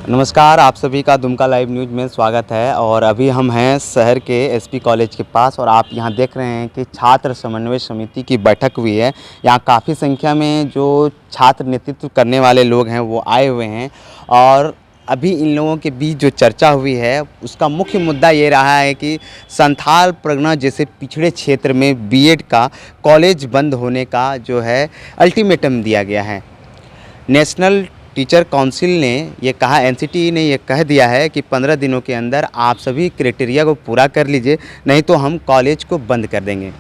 नमस्कार, आप सभी का दुमका लाइव न्यूज़ में स्वागत है। और अभी हम हैं शहर के एसपी कॉलेज के पास और आप यहां देख रहे हैं कि छात्र समन्वय समिति की बैठक हुई है। यहां काफ़ी संख्या में जो छात्र नेतृत्व करने वाले लोग हैं वो आए हुए हैं और अभी इन लोगों के बीच जो चर्चा हुई है उसका मुख्य मुद्दा ये रहा है कि संथाल परगना जैसे पिछड़े क्षेत्र में बीएड का कॉलेज बंद होने का जो है अल्टीमेटम दिया गया है। नेशनल टीचर काउंसिल ने ये कहा, एनसीटी ने ये कह दिया है कि 15 दिनों के अंदर आप सभी क्राइटेरिया को पूरा कर लीजिए, नहीं तो हम कॉलेज को बंद कर देंगे।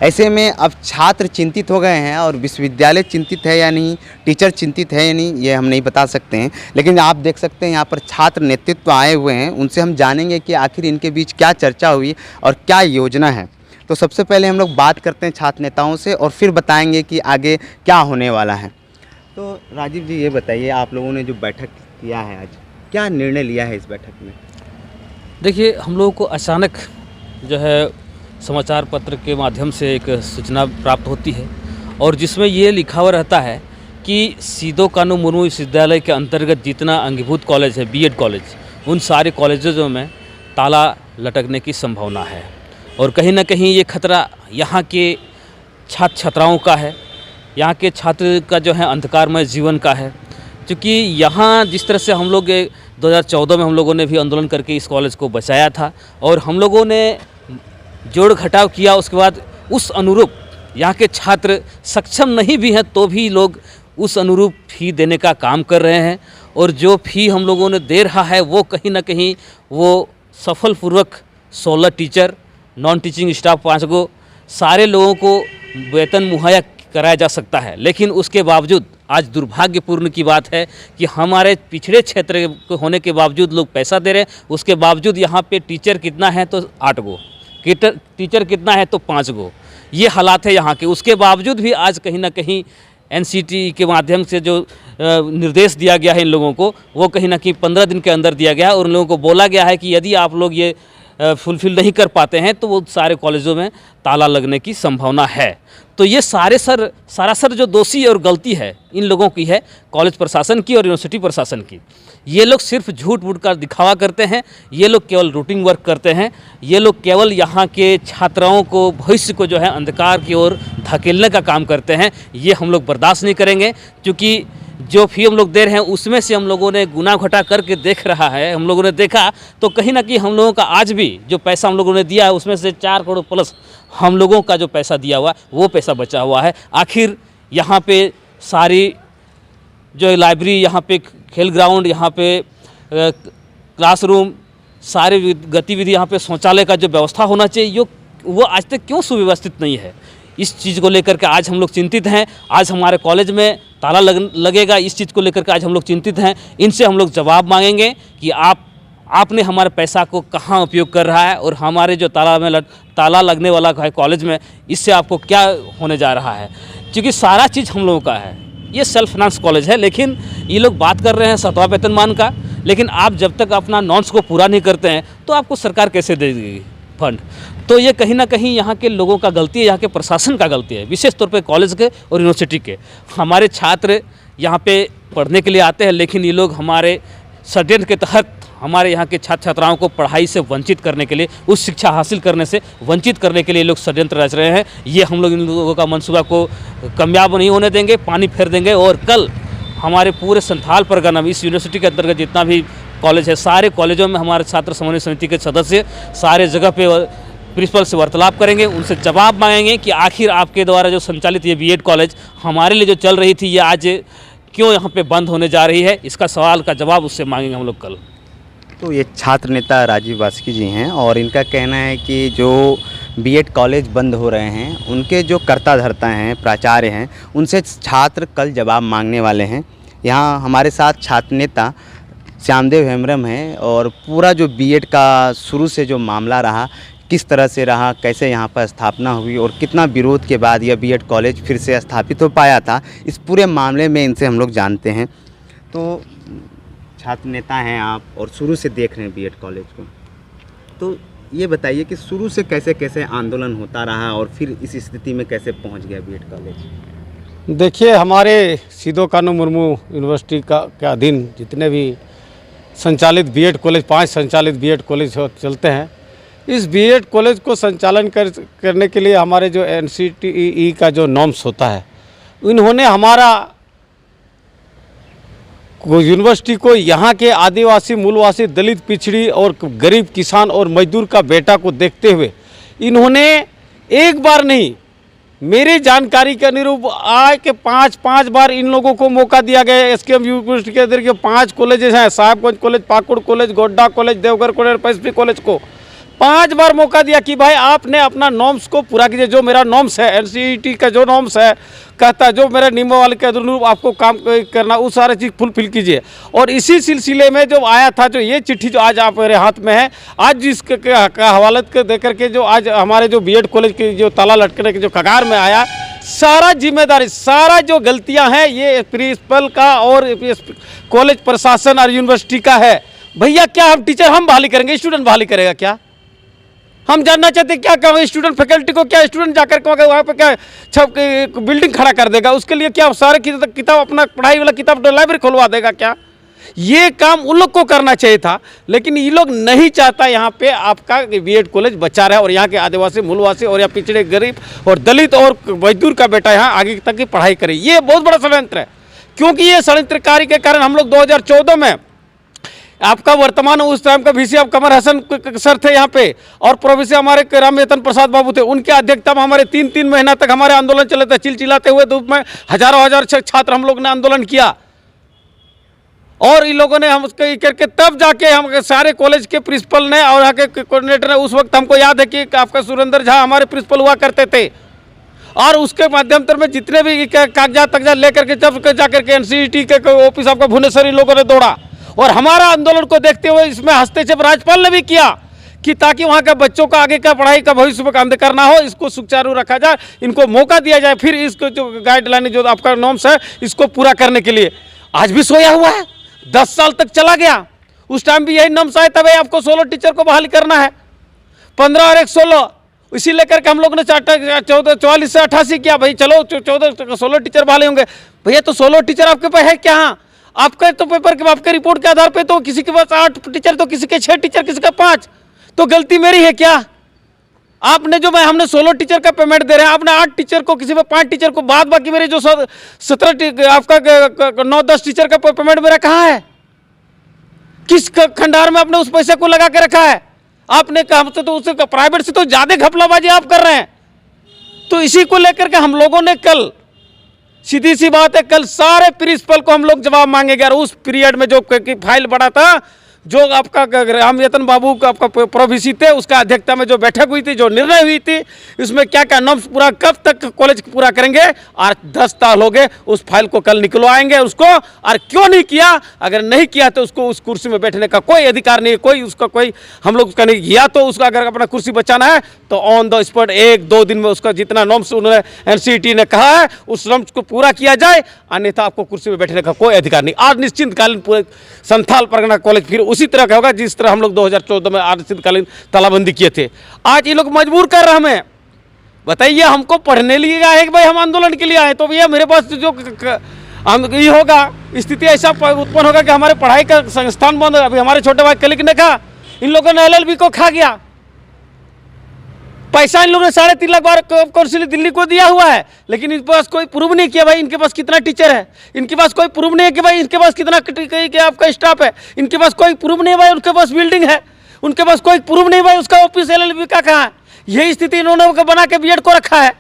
ऐसे में अब छात्र चिंतित हो गए हैं और विश्वविद्यालय चिंतित है या नहीं, टीचर चिंतित है या नहीं, ये हम नहीं बता सकते हैं। लेकिन आप देख सकते हैं यहाँ पर छात्र नेतृत्व आए हुए हैं, उनसे हम जानेंगे कि आखिर इनके बीच क्या चर्चा हुई और क्या योजना है। तो सबसे पहले हम लोग बात करते हैं छात्र नेताओं से और फिर बताएँगे कि आगे क्या होने वाला है। तो राजीव जी, ये बताइए, आप लोगों ने जो बैठक किया है आज, क्या निर्णय लिया है इस बैठक में? देखिए, हम लोगों को अचानक जो है समाचार पत्र के माध्यम से एक सूचना प्राप्त होती है और जिसमें ये लिखा हुआ रहता है कि सिदो कानू मुर्मू विश्वविद्यालय के अंतर्गत जितना अंगीभूत कॉलेज है, बीएड कॉलेज, उन सारे कॉलेजों में ताला लटकने की संभावना है। और कहीं ना कहीं ये खतरा यहाँ के छात्र छात्राओं का है, यहाँ के छात्र का जो है अंधकारमय जीवन का है। क्योंकि यहाँ जिस तरह से हम लोग 2014 में हम लोगों ने भी आंदोलन करके इस कॉलेज को बचाया था और हम लोगों ने जोड़ घटाव किया, उसके बाद उस अनुरूप यहाँ के छात्र सक्षम नहीं भी हैं तो भी लोग उस अनुरूप फ़ी देने का काम कर रहे हैं। और जो फ़ी हम लोगों ने दे रहा है वो कहीं ना कहीं वो सफलपूर्वक 16 टीचर, नॉन टीचिंग स्टाफ 5 गो, सारे लोगों को वेतन मुहैया कराया जा सकता है। लेकिन उसके बावजूद आज दुर्भाग्यपूर्ण की बात है कि हमारे पिछड़े क्षेत्र होने के बावजूद लोग पैसा दे रहे हैं, उसके बावजूद यहाँ पे टीचर कितना है तो 8 गो, टीचर कितना है तो 5 गो, ये हालात है यहाँ के। उसके बावजूद भी आज कहीं ना कहीं एनसीटी के माध्यम से जो निर्देश दिया गया है इन लोगों को, वो कहीं ना कहीं 15 दिन के अंदर दिया गया है और उन लोगों को बोला गया है कि यदि आप लोग ये फुलफिल नहीं कर पाते हैं तो वो सारे कॉलेजों में ताला लगने की संभावना है। तो ये सरासर जो दोषी और गलती है इन लोगों की है, कॉलेज प्रशासन की और यूनिवर्सिटी प्रशासन की। ये लोग सिर्फ झूठ मूठ का दिखावा करते हैं, ये लोग केवल रूटिंग वर्क करते हैं, ये लोग केवल यहाँ के छात्राओं को, भविष्य को जो है अंधकार की ओर धकेलने का काम करते हैं। ये हम लोग बर्दाश्त नहीं करेंगे, क्योंकि जो फ़ी हम लोग दे रहे हैं उसमें से हम लोगों ने गुना घटा करके देख रहा है, हम लोगों ने देखा तो कहीं ना कहीं हम लोगों का आज भी जो पैसा हम लोगों ने दिया है उसमें से 4 करोड़ प्लस हम लोगों का जो पैसा दिया हुआ वो पैसा बचा हुआ है। आखिर यहाँ पे सारी जो लाइब्रेरी, यहाँ पे खेल ग्राउंड, यहाँ पे क्लासरूम, सारी गतिविधि, यहाँ पे शौचालय का जो व्यवस्था होना चाहिए वो आज तक क्यों सुव्यवस्थित नहीं है? इस चीज़ को लेकर के आज हम लोग चिंतित हैं। आज हमारे कॉलेज में ताला लगेगा, इस चीज़ को लेकर के आज हम लोग चिंतित हैं। इनसे हम लोग जवाब मांगेंगे कि आपने हमारे पैसा को कहाँ उपयोग कर रहा है और हमारे जो ताला लगने वाला है कॉलेज में, इससे आपको क्या होने जा रहा है? क्योंकि सारा चीज़ हम लोगों का है, ये सेल्फ फाइनेंस कॉलेज है। लेकिन ये लोग बात कर रहे हैं 7वां वेतनमान का, लेकिन आप जब तक अपना नॉर्म्स को पूरा नहीं करते हैं तो आपको सरकार कैसे देगी फंड? तो ये कहीं ना कहीं यहाँ के लोगों का गलती है, यहाँ के प्रशासन का गलती है, विशेष तौर पे कॉलेज के और यूनिवर्सिटी के। हमारे छात्र यहाँ पे पढ़ने के लिए आते हैं, लेकिन ये लोग हमारे षड्यंत्र के तहत हमारे यहाँ के छात्र छात्राओं को पढ़ाई से वंचित करने के लिए, उस शिक्षा हासिल करने से वंचित करने के लिए लोग षड्यंत्र रच रहे हैं। ये हम लोग इन लोगों का मंसूबा को कामयाब नहीं होने देंगे, पानी फेर देंगे। और कल हमारे पूरे संथाल परगना में, इस यूनिवर्सिटी के अंतर्गत जितना भी कॉलेज है, सारे कॉलेजों में हमारे छात्र समन्वय समिति के सदस्य सारे जगह पे प्रिंसिपल से वार्तालाप करेंगे, उनसे जवाब मांगेंगे कि आखिर आपके द्वारा जो संचालित ये बीएड कॉलेज हमारे लिए जो चल रही थी, ये आज क्यों यहाँ पे बंद होने जा रही है? इसका सवाल का जवाब उससे मांगेंगे हम लोग कल। तो ये छात्र नेता राजीव वास्की जी हैं और इनका कहना है कि जो बीएड कॉलेज बंद हो रहे हैं, उनके जो कर्ता धर्ता हैं, प्राचार्य हैं, उनसे छात्र कल जवाब मांगने वाले हैं। यहाँ हमारे साथ छात्र नेता श्यामदेव हेम्ब्रम हैं और पूरा जो बीएड का शुरू से जो मामला रहा, किस तरह से रहा, कैसे यहाँ पर स्थापना हुई और कितना विरोध के बाद यह बीएड कॉलेज फिर से स्थापित हो पाया था, इस पूरे मामले में इनसे हम लोग जानते हैं। तो छात्र नेता हैं आप और शुरू से देख रहे हैं बीएड कॉलेज को, तो ये बताइए कि शुरू से कैसे कैसे आंदोलन होता रहा और फिर इस स्थिति में कैसे पहुंच गया बीएड कॉलेज? देखिए, हमारे सिदो कानू मुर्मू यूनिवर्सिटी का अधीन जितने भी संचालित बीएड कॉलेज, 5 संचालित बीएड कॉलेज चलते हैं। इस बीएड कॉलेज को संचालन करने के लिए हमारे जो NCTE का जो नॉर्म्स होता है, इन्होंने हमारा यूनिवर्सिटी को यहाँ के आदिवासी, मूलवासी, दलित, पिछड़ी और गरीब किसान और मजदूर का बेटा को देखते हुए इन्होंने एक बार नहीं, मेरी जानकारी के अनुरूप आज के 5 बार इन लोगों को मौका दिया गया। SKM यूनिवर्सिटी के अंदर के 5 कॉलेजेस हैं, Sahibganj college, Pakur college, Godda college, Deoghar college, Pacific college को 5 बार मौका दिया कि भाई आपने अपना नॉर्म्स को पूरा कीजिए। जो मेरा नॉर्म्स है, NCERT का जो नॉर्म्स है, कहता है जो मेरा नियमावली के अनुरूप आपको काम करना, वो सारे चीज़ फुलफिल कीजिए। और इसी सिलसिले में जो आया था, जो ये चिट्ठी जो आज आप मेरे हाथ में है, आज जिसके का हवाले दे करके जो आज हमारे जो बीएड कॉलेज के जो ताला लटकने के जो कगार में आया, सारा जिम्मेदारी, सारा जो गलतियां हैं ये प्रिंसिपल का और कॉलेज प्रशासन और यूनिवर्सिटी का है। भैया क्या हम टीचर हम बहाली करेंगे, स्टूडेंट बहाली करेगा क्या? हम जानना चाहते हैं क्या कहोगे स्टूडेंट फैकल्टी को, क्या स्टूडेंट जाकर के वहाँ पे क्या छप बिल्डिंग खड़ा कर देगा? उसके लिए क्या सारे किताब अपना पढ़ाई वाला किताब लाइब्रेरी खुलवा देगा क्या? ये काम उन लोग को करना चाहिए था, लेकिन ये लोग नहीं चाहता यहाँ पे आपका बीएड कॉलेज बचा रहे और यहाँ के आदिवासी, मूलवासी और या पिछड़े, गरीब और दलित और मजदूर का बेटा यहाँ आगे तक की पढ़ाई करे। ये बहुत बड़ा षड्यंत्र है, क्योंकि ये षड्यंत्रकारी के कारण हम लोग 2014 में आपका वर्तमान उस टाइम का VC आप कमर हसन सर थे यहाँ पे, और प्रोफेसर हमारे रामयतन प्रसाद बाबू थे, उनके अध्यक्षता में हमारे 3 महीना तक हमारे आंदोलन चले थे। चिलचिलाते हुए धूप में हजारों छात्र हम लोग ने आंदोलन किया, और इन लोगों ने हम करके तब जाके हम सारे कॉलेज के प्रिंसिपल ने और यहाँ के कोऑर्डिनेटर ने, उस वक्त हमको याद है कि आपका सुरेंद्र झा हमारे प्रिंसिपल हुआ करते थे, और उसके माध्यम में जितने भी कागजात लेकर के जब जाकर के NCERT के ऑफिस आपका भुवनेश्वर इन लोगों ने दौड़ा, और हमारा आंदोलन को देखते हुए इसमें हस्तक्षेप राज्यपाल ने भी किया कि ताकि वहाँ के बच्चों का आगे का पढ़ाई का भविष्य में अंधकार ना हो, इसको सुचारू रखा जाए, इनको मौका दिया जाए, फिर इसको जो गाइडलाइन जो आपका नॉर्म्स है इसको पूरा करने के लिए। आज भी सोया हुआ है, 10 साल तक चला गया। उस टाइम भी यही नॉर्म्स आए, तब आपको 16 टीचर को बहाली करना है, 15 और 1 16, इसी लेकर के हम लोग ने 44 से 88 किया। भाई चलो 16 टीचर बहाली होंगे। भैया तो 16 टीचर आपके पास है क्या? आपका तो पेपर के आपके रिपोर्ट के आधार पे तो किसी के पास 8 टीचर, तो किसी के 6 टीचर, किसी का 5, तो गलती मेरी है क्या? आपने जो हमने 16 टीचर का पेमेंट दे रहे हैं, आपने 8 टीचर को, किसी में 5 टीचर को, बाद बाकी मेरे जो 17 आपका 9-10 टीचर का पेमेंट मेरा कहाँ है? किस खंडार में आपने उस पैसे को लगा के रखा है? आपने हमसे तो उससे प्राइवेट से तो ज्यादा घपलाबाजी आप कर रहे हैं। तो इसी को लेकर के हम लोगों ने कल, सीधी सी बात है, कल सारे प्रिंसिपल को हम लोग जवाब मांगेंगे। और उस पीरियड में जो फाइल बढ़ा था, जो आपका रामयतन बाबू का आपका प्रोवीसी थे, उसका अध्यक्षता में जो बैठक हुई थी, जो निर्णय हुई थी, इसमें क्या क्या नॉर्म्स पूरा कब तक कॉलेज पूरा करेंगे, और 10 साल हो गए, उस फाइल को कल निकलवाएंगे उसको। और क्यों नहीं किया? अगर नहीं किया तो उसको उस कुर्सी में बैठने का कोई अधिकार नहीं है, कोई उसका कोई हम लोग उसका नहीं किया, तो उसका अगर अपना कुर्सी बचाना है तो ऑन द स्पॉट 1-2 दिन में उसका जितना नॉर्म्स उन्होंने NCERT ने कहा है उस नॉर्म्स को पूरा किया जाए, अन्यथा आपको कुर्सी में बैठने का कोई अधिकार नहीं। आज निश्चिंतकालीन पूरे संथाल परगना कॉलेज फिर उसी तरह का होगा जिस तरह हम लोग 2014 में अनिश्चितकालीन तालाबंदी किए थे। आज ये लोग मजबूर कर रहे हैं हमें। बताइए, हमको पढ़ने लिए आए कि भाई हम आंदोलन के लिए आए? तो भैया मेरे पास जो ये होगा, स्थिति ऐसा उत्पन्न होगा कि हमारे पढ़ाई का संस्थान बंद होगा। अभी हमारे छोटे भाई कलिक ने कहा, इन लोगों ने LLB को खा गया पैसा, इन लोगों ने 3.5 लाख बार काउंसिल दिल्ली को दिया हुआ है, लेकिन इनके पास कोई प्रूव नहीं किया भाई इनके पास कितना टीचर है, इनके पास कोई प्रूव नहीं है कि भाई इनके पास कितना आपका स्टाफ है, इनके पास कोई प्रूव नहीं भाई उनके पास बिल्डिंग है, उनके पास कोई प्रूव नहीं भाई उसका ऑफिस LLB का कहाँ है। यही स्थिति इन्होंने बना के बीएड को रखा है।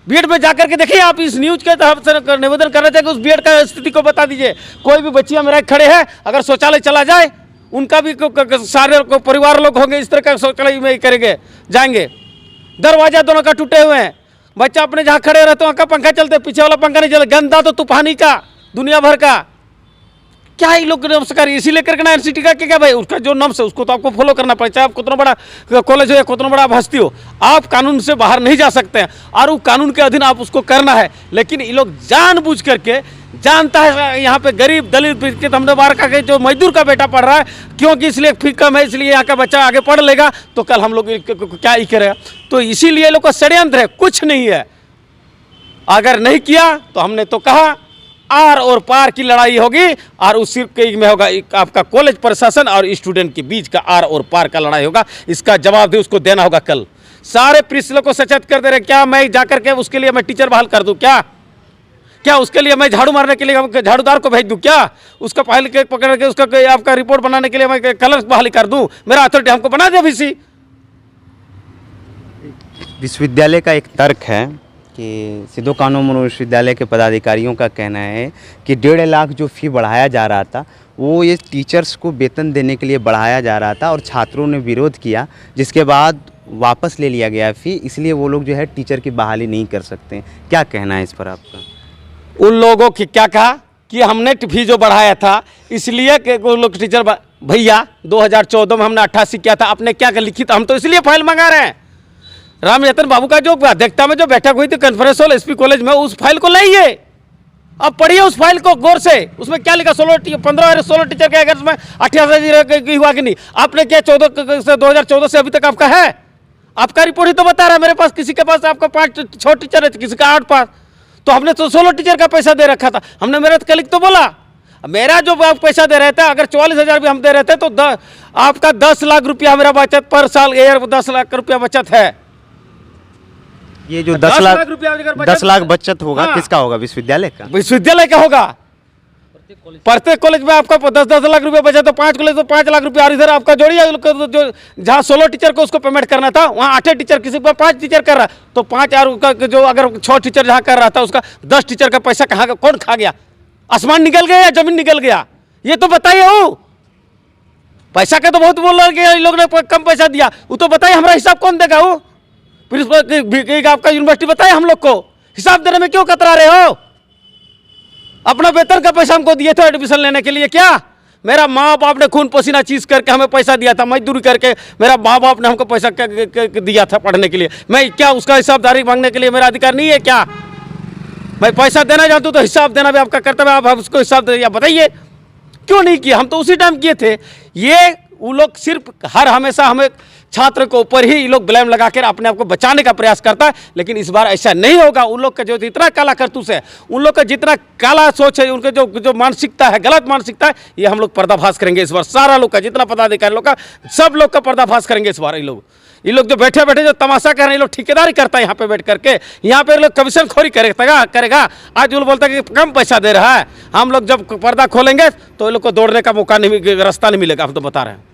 बीएड में जाकर के देखिए, आप इस न्यूज के तरफ निवेदन करना चाहिए कि उस बीएड का स्थिति को बता दीजिए। कोई भी बच्चियाँ मेरा खड़े हैं, अगर शौचालय चला जाए, उनका भी सारे परिवार लोग होंगे इस तरह का शौचालय में करेंगे, जाएंगे। दरवाजा दोनों का टूटे हुए हैं, बच्चा अपने जहाँ खड़े रहते वहाँ का पंखा चलते, पीछे वाला पंखा नहीं चलता, गंदा तो तूफानी का दुनिया भर का। क्या ये लोग नमस्कार इसी लेकर के ना NCERT का क्या भाई, उसका जो नॉर्म्स है उसको तो आपको फॉलो करना पड़ेगा, चाहे आप कितना बड़ा कॉलेज हो या कितना बड़ा हस्ती हो, आप कानून से बाहर नहीं जा सकते हैं, और वो कानून के अधीन आप उसको करना है। लेकिन ये लोग जानबूझ करके, जानता है यहाँ पे गरीब दलित हमने बाहर का जो मजदूर का बेटा पढ़ रहा है, क्योंकि इसलिए फी कम है, इसलिए यहाँ का बच्चा आगे पढ़ लेगा तो कल हम लोग क्या ही करेगा। तो इसीलिए लोग का षड्यंत्र है, कुछ नहीं है। अगर नहीं किया तो हमने तो कहा आर और पार की लड़ाई होगी और उस सिर्फ के में होगा आपका कॉलेज प्रशासन और स्टूडेंट के बीच का आर और पार का लड़ाई होगा। इसका जवाब भी उसको देना होगा कल। सारे प्रिंसिपल को सचेत कर दे रहे, क्या मैं जाकर के उसके लिए मैं टीचर बहाल कर दूं? क्या उसके लिए मैं झाड़ू मारने के लिए झाड़ूदार को भेज दूं? क्या उसका फाइल के पकड़ के उसका आपका रिपोर्ट बनाने के लिए मैं कलर बहाली कर दूं? मेरा अथॉरिटी हमको बना दे वीसी। विश्वविद्यालय का एक तर्क है कि सिद्धू कानू मनोज विश्वविद्यालय के पदाधिकारियों का कहना है कि 1.5 लाख जो फ़ी बढ़ाया जा रहा था वो ये टीचर्स को वेतन देने के लिए बढ़ाया जा रहा था और छात्रों ने विरोध किया, जिसके बाद वापस ले लिया गया फ़ी, इसलिए वो लोग जो है टीचर की बहाली नहीं कर सकते। क्या कहना है इस पर आपका? उन लोगों की क्या कहा कि हमने फी जो बढ़ाया था इसलिए कि वो लोग टीचर भैया 2014 में हमने 88 किया था, आपने क्या लिखित? हम तो इसलिए फाइल मंगा रहे हैं। राम यतन बाबू का जो अध्यक्षता में जो बैठक हुई थी कॉन्फ्रेंस हॉल एसपी कॉलेज में, उस फाइल को लाइए, अब पढ़िए उस फाइल को गौर से। उसमें क्या लिखा? 16 टीचर के अगर उसमें 88 हुआ कि नहीं? आपने क्या 2014 से अभी तक आपका है? आपका रिपोर्ट ही तो बता रहा है मेरे पास। किसी के पास आपका 5-6 टीचर है, किसी का 8 पास। तो हमने तो 16 टीचर का पैसा दे रखा था। हमने मेरा कलिक तो बोला, मेरा जो पैसा दे रहे थे अगर 44,000 भी हम दे रहे थे तो आपका 10 लाख रुपया मेरा बचत पर साल 10 लाख रुपया बचत है। ये जो 10 लाख बचत होगा, हाँ। किसका होगा? विश्वविद्यालय का? विश्वविद्यालय का होगा। प्रत्येक कॉलेज में आपका 10-10 लाख रुपया बचा तो 5 कॉलेज तो 5 लाख रुपया। और इधर आपका जोड़िए जो जहाँ 16 टीचर को उसको पेमेंट करना था वहाँ 8 टीचर, किसी पर 5 टीचर कर रहा तो 5 और उसका जो अगर 6 टीचर जहाँ कर रहा था उसका 10 टीचर का पैसा कहाँ का कौन खा गया? आसमान निकल गया या जमीन निकल गया? ये तो बताइए। वो पैसा का तो बहुत बोल रहे हैं, लोग ने कम पैसा दिया, वो तो बताइए हमारा हिसाब कौन देगा? वो प्रिंसिपल आपका यूनिवर्सिटी बताए हम लोग को, हिसाब देने में क्यों कतरा रहे हो? अपना वेतन का पैसा हमको दिए थे एडमिशन लेने के लिए। क्या मेरा माँ बाप ने खून पसीना चीज करके हमें पैसा दिया था, मजदूरी करके मेरा माँ बाप ने हमको पैसा दिया था पढ़ने के लिए। मैं क्या उसका हिसाबदारी मांगने के लिए मेरा अधिकार नहीं है क्या? मैं पैसा देना चाहता हूँ तो हिसाब देना भी आपका कर्तव्य। आप उसको हिसाब दे बताइए क्यों नहीं किया? हम तो उसी टाइम किए थे। ये वो लोग सिर्फ हमेशा हमें छात्र को ऊपर ही लोग ब्लेम लगाकर अपने आप को बचाने का प्रयास करता है, लेकिन इस बार ऐसा नहीं होगा। उन लोग का जो इतना काला करतूस है, उन लोग का जितना काला सोच है, उनके जो मानसिकता है, गलत मानसिकता है, ये हम लोग पर्दाफाश करेंगे इस बार। सारा लोग का जितना पदाधिकारी लोग का, सब लोग का पर्दाफाश करेंगे इस बार। ये लोग जो बैठे बैठे जो तमाशा कर रहे हैं, ये लोग ठेकेदारी करता है यहाँ पे बैठ करके। यहाँ पे लोग कमीशन खोरी करेगा। आज वो बोलता है कि कम पैसा दे रहा है। हम लोग जब पर्दा खोलेंगे तो ये लोग को दौड़ने का मौका नहीं, रास्ता नहीं मिलेगा। हम तो बता रहे हैं।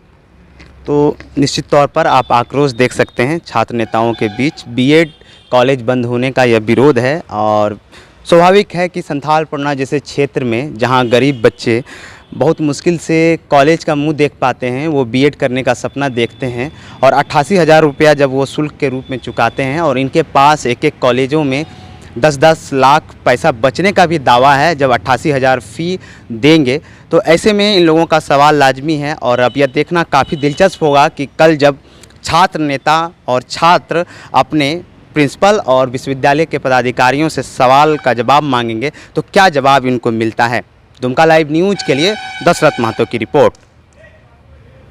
तो निश्चित तौर पर आप आक्रोश देख सकते हैं छात्र नेताओं के बीच। बीएड कॉलेज बंद होने का यह विरोध है और स्वाभाविक है कि संथालपरना जैसे क्षेत्र में जहां गरीब बच्चे बहुत मुश्किल से कॉलेज का मुंह देख पाते हैं, वो बीएड करने का सपना देखते हैं और 88,000 रुपया जब वो शुल्क के रूप में चुकाते हैं और इनके पास एक कॉलेजों में 10-10 लाख पैसा बचने का भी दावा है जब 88,000 फ़ी देंगे। तो ऐसे में इन लोगों का सवाल लाजमी है और अब यह देखना काफ़ी दिलचस्प होगा कि कल जब छात्र नेता और छात्र अपने प्रिंसिपल और विश्वविद्यालय के पदाधिकारियों से सवाल का जवाब मांगेंगे तो क्या जवाब इनको मिलता है। दुमका लाइव न्यूज़ के लिए दशरथ महतो की रिपोर्ट।